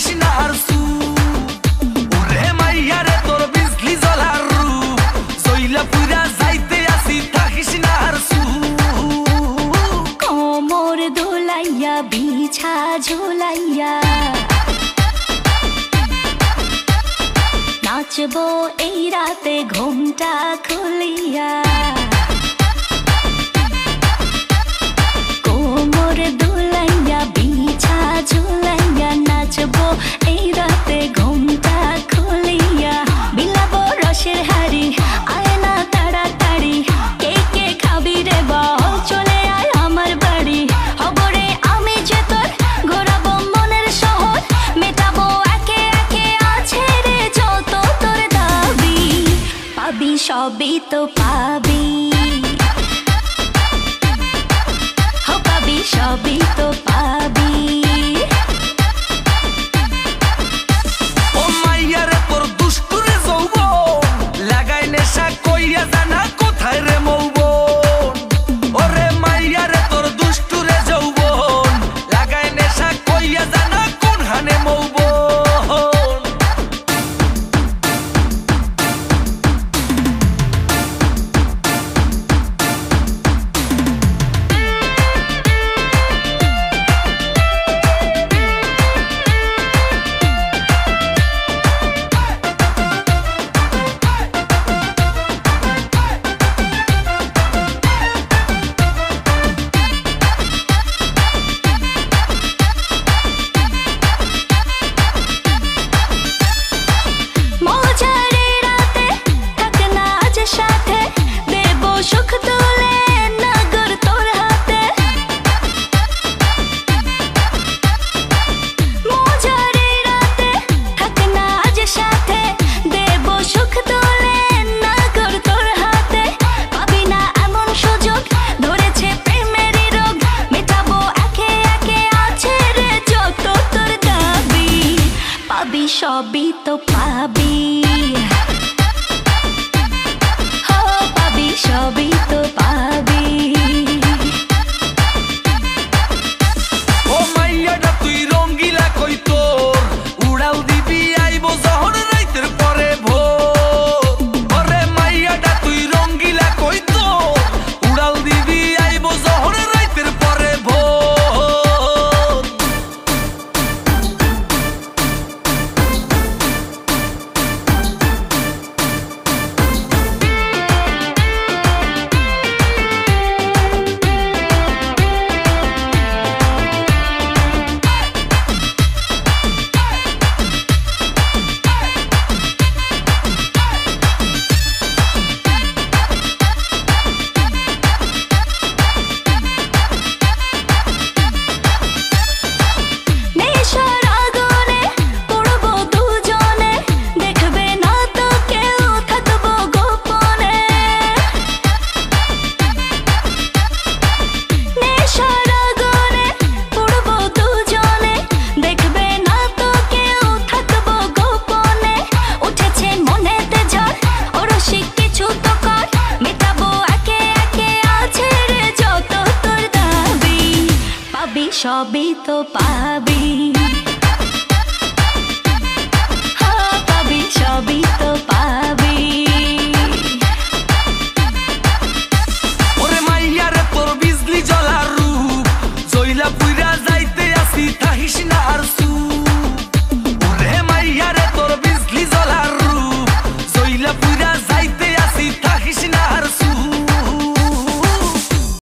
থাকিস না আর সু ওরে মাইয়া রে তোর বিজলি জ্বলার রূপ জইলা পুরা যাইতে আসি থাকিস না আর সু কোমর দোলাইয়া বিছা ঝোলাইয়া নাচবো এই রাতে ঘুমটা খুলিয়া কোমর দোলাইয়া বিছা ঝোলাইয়া নাচবো এই রাতে ঘুমটা খুলিয়া বিলাবো রসের হাড়ি আয় না তাড়াতাড়ি কে কে খাবি রে বল চলে আয় আমার বাড়ি হবরে আমি যে তোর ঘোরাবো মনের শহর মেটাবো একে একে আছে রে যত তোর দাবি পাবি সবই তো পাবি হো পাবি সবই তো পাবি ও মাইয়া রে তোর দুষ্টুরে যৌবন লাগাই নেশা কইয়া জানা কোথায় রে মৌবন ওরে মাইয়া রে তোর দুষ্টুরে যৌবন লাগাই নেশা কইয়া জানা কোন হানে মৌবন সবই তো পাবি হো পাবি সবই তো পাবি ও মাইয়াটা তুই রঙ্গিলা কই তোর উড়াল দিবি আইবো যখন রাইতের পরে ভোর ওরে মাইয়াটা তুই রঙ্গিলা কই তোর উড়াল দিবি আইবো যখন রাইতের পরে ভোর সবই তো পাবি হো পাবি সবই তো পাবি